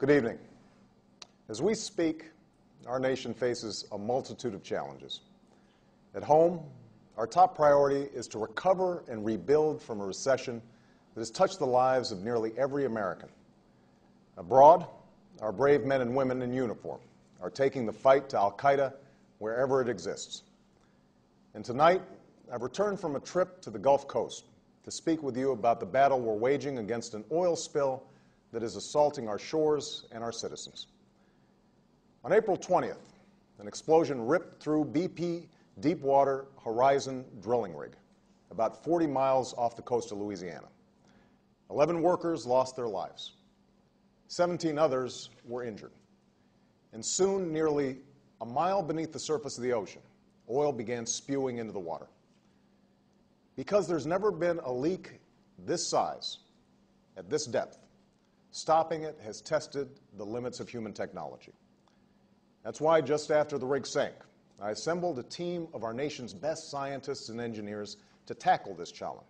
Good evening. As we speak, our nation faces a multitude of challenges. At home, our top priority is to recover and rebuild from a recession that has touched the lives of nearly every American. Abroad, our brave men and women in uniform are taking the fight to al-Qaeda wherever it exists. And tonight, I've returned from a trip to the Gulf Coast to speak with you about the battle we're waging against an oil spill that is assaulting our shores and our citizens. On April 20th, an explosion ripped through BP Deepwater Horizon drilling rig, about 40 miles off the coast of Louisiana. 11 workers lost their lives. 17 others were injured. And soon, nearly a mile beneath the surface of the ocean, oil began spewing into the water. Because there's never been a leak this size, at this depth, stopping it has tested the limits of human technology. That's why just after the rig sank, I assembled a team of our nation's best scientists and engineers to tackle this challenge.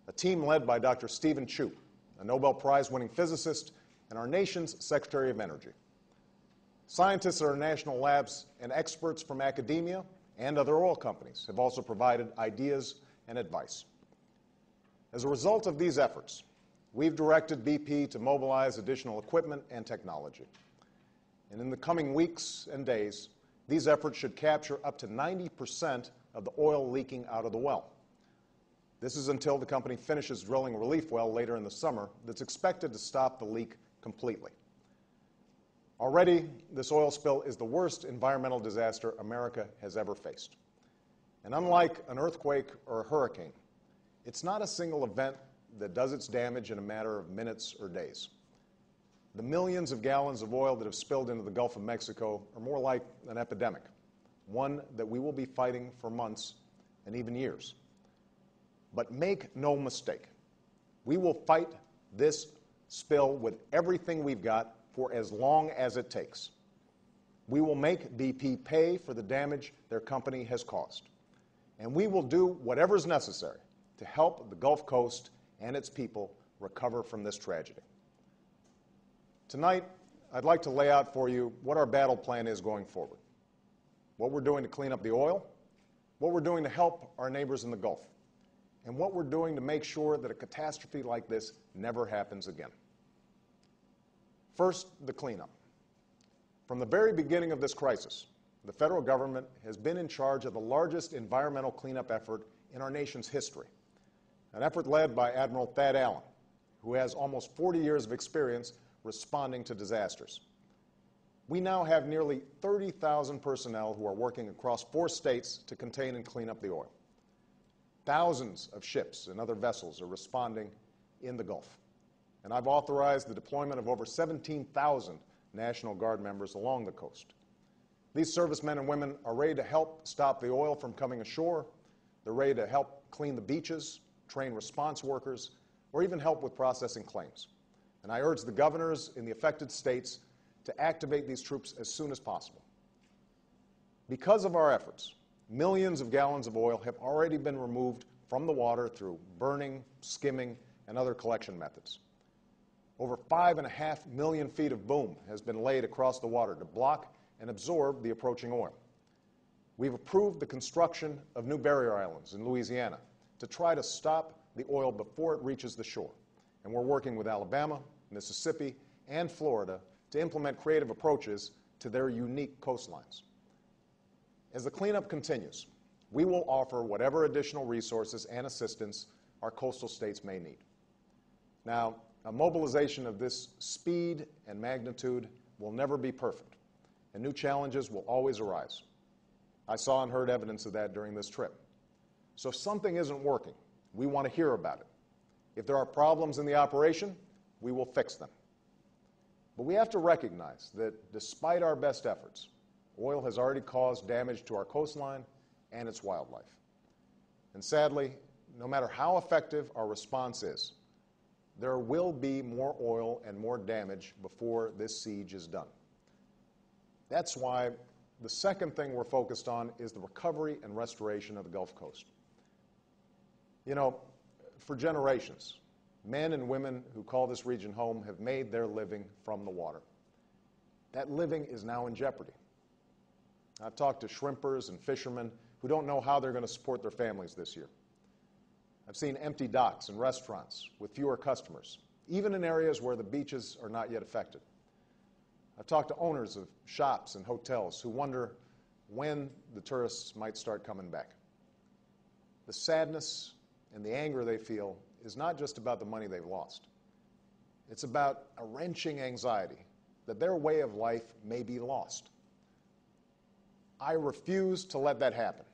A team led by Dr. Stephen Chu, a Nobel Prize-winning physicist and our nation's Secretary of Energy. Scientists at our national labs and experts from academia and other oil companies have also provided ideas and advice. As a result of these efforts, we've directed BP to mobilize additional equipment and technology. And in the coming weeks and days, these efforts should capture up to 90% of the oil leaking out of the well. This is until the company finishes drilling a relief well later in the summer that's expected to stop the leak completely. Already, this oil spill is the worst environmental disaster America has ever faced. And unlike an earthquake or a hurricane, it's not a single event that does its damage in a matter of minutes or days. The millions of gallons of oil that have spilled into the Gulf of Mexico are more like an epidemic, one that we will be fighting for months and even years. But make no mistake, we will fight this spill with everything we've got for as long as it takes. We will make BP pay for the damage their company has caused. And we will do whatever is necessary to help the Gulf Coast and its people recover from this tragedy. Tonight, I'd like to lay out for you what our battle plan is going forward, what we're doing to clean up the oil, what we're doing to help our neighbors in the Gulf, and what we're doing to make sure that a catastrophe like this never happens again. First, the cleanup. From the very beginning of this crisis, the federal government has been in charge of the largest environmental cleanup effort in our nation's history, an effort led by Admiral Thad Allen, who has almost 40 years of experience responding to disasters. We now have nearly 30,000 personnel who are working across 4 states to contain and clean up the oil. Thousands of ships and other vessels are responding in the Gulf. And I've authorized the deployment of over 17,000 National Guard members along the coast. These servicemen and women are ready to help stop the oil from coming ashore. They're ready to help clean the beaches, train response workers, or even help with processing claims. And I urge the governors in the affected states to activate these troops as soon as possible. Because of our efforts, millions of gallons of oil have already been removed from the water through burning, skimming, and other collection methods. Over 5.5 million feet of boom has been laid across the water to block and absorb the approaching oil. We've approved the construction of new barrier islands in Louisiana to try to stop the oil before it reaches the shore. And we're working with Alabama, Mississippi, and Florida to implement creative approaches to their unique coastlines. As the cleanup continues, we will offer whatever additional resources and assistance our coastal states may need. Now, a mobilization of this speed and magnitude will never be perfect, and new challenges will always arise. I saw and heard evidence of that during this trip. So if something isn't working, we want to hear about it. If there are problems in the operation, we will fix them. But we have to recognize that despite our best efforts, oil has already caused damage to our coastline and its wildlife. And sadly, no matter how effective our response is, there will be more oil and more damage before this siege is done. That's why the second thing we're focused on is the recovery and restoration of the Gulf Coast. You know, for generations, men and women who call this region home have made their living from the water. That living is now in jeopardy. I've talked to shrimpers and fishermen who don't know how they're going to support their families this year. I've seen empty docks and restaurants with fewer customers, even in areas where the beaches are not yet affected. I've talked to owners of shops and hotels who wonder when the tourists might start coming back. The sadness and the anger they feel is not just about the money they've lost. It's about a wrenching anxiety that their way of life may be lost. I refuse to let that happen.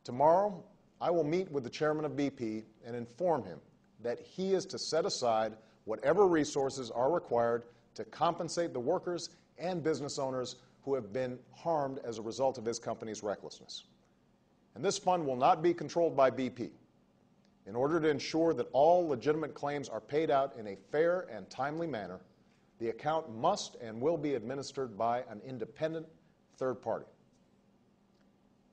Tomorrow, I will meet with the chairman of BP and inform him that he is to set aside whatever resources are required to compensate the workers and business owners who have been harmed as a result of his company's recklessness. And this fund will not be controlled by BP. In order to ensure that all legitimate claims are paid out in a fair and timely manner, the account must and will be administered by an independent third party.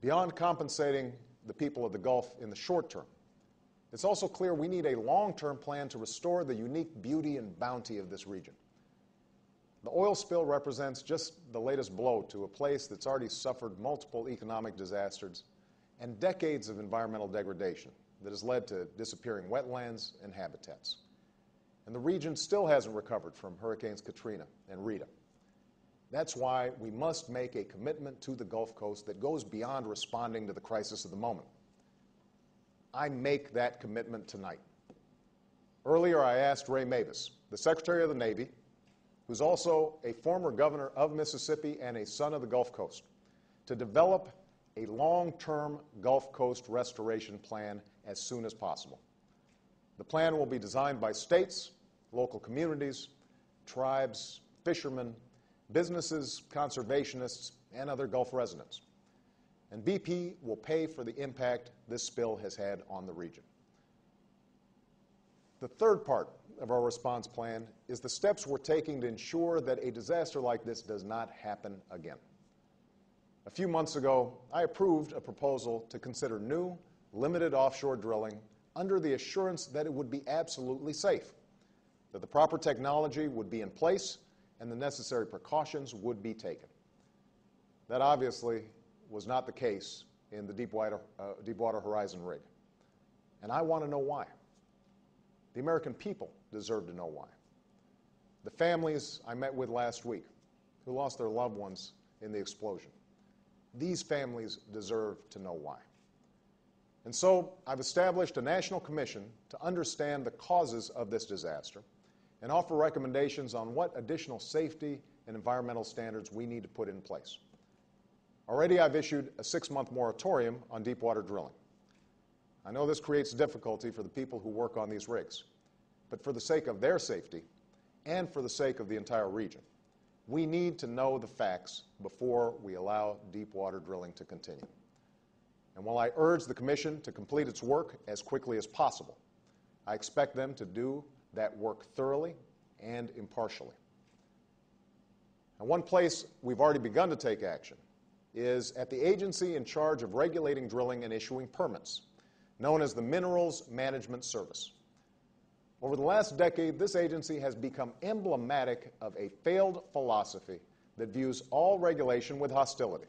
Beyond compensating the people of the Gulf in the short term, it's also clear we need a long-term plan to restore the unique beauty and bounty of this region. The oil spill represents just the latest blow to a place that's already suffered multiple economic disasters and decades of environmental degradation that has led to disappearing wetlands and habitats. And the region still hasn't recovered from Hurricanes Katrina and Rita. That's why we must make a commitment to the Gulf Coast that goes beyond responding to the crisis of the moment. I make that commitment tonight. Earlier, I asked Ray Mabus, the Secretary of the Navy, who's also a former governor of Mississippi and a son of the Gulf Coast, to develop a long-term Gulf Coast restoration plan as soon as possible. The plan will be designed by states, local communities, tribes, fishermen, businesses, conservationists, and other Gulf residents. And BP will pay for the impact this spill has had on the region. The third part of our response plan is the steps we're taking to ensure that a disaster like this does not happen again. A few months ago, I approved a proposal to consider new, limited offshore drilling under the assurance that it would be absolutely safe, that the proper technology would be in place, and the necessary precautions would be taken. That obviously was not the case in the Deepwater Horizon rig. And I want to know why. The American people deserve to know why. The families I met with last week who lost their loved ones in the explosion, these families deserve to know why. And so I've established a national commission to understand the causes of this disaster and offer recommendations on what additional safety and environmental standards we need to put in place. Already I've issued a 6-month moratorium on deepwater drilling. I know this creates difficulty for the people who work on these rigs, but for the sake of their safety and for the sake of the entire region, we need to know the facts before we allow deepwater drilling to continue. And while I urge the Commission to complete its work as quickly as possible, I expect them to do that work thoroughly and impartially. And one place we've already begun to take action is at the agency in charge of regulating drilling and issuing permits, known as the Minerals Management Service. Over the last decade, this agency has become emblematic of a failed philosophy that views all regulation with hostility,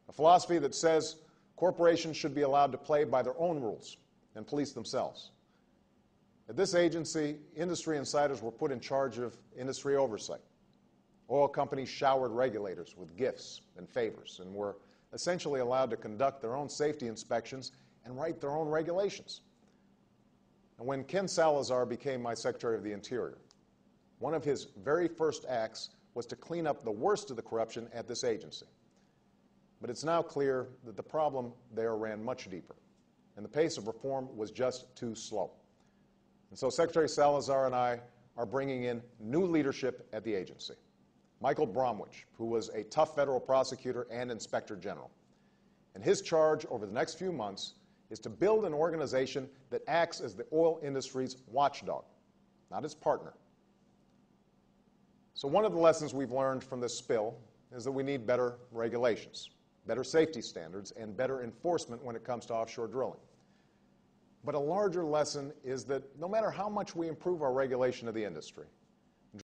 a philosophy that says corporations should be allowed to play by their own rules and police themselves. At this agency, industry insiders were put in charge of industry oversight. Oil companies showered regulators with gifts and favors and were essentially allowed to conduct their own safety inspections and write their own regulations. And when Ken Salazar became my Secretary of the Interior, one of his very first acts was to clean up the worst of the corruption at this agency. But it's now clear that the problem there ran much deeper, and the pace of reform was just too slow. And so Secretary Salazar and I are bringing in new leadership at the agency. Michael Bromwich, who was a tough federal prosecutor and inspector general. And his charge over the next few months is to build an organization that acts as the oil industry's watchdog, not its partner. So one of the lessons we've learned from this spill is that we need better regulations, better safety standards, and better enforcement when it comes to offshore drilling. But a larger lesson is that no matter how much we improve our regulation of the industry,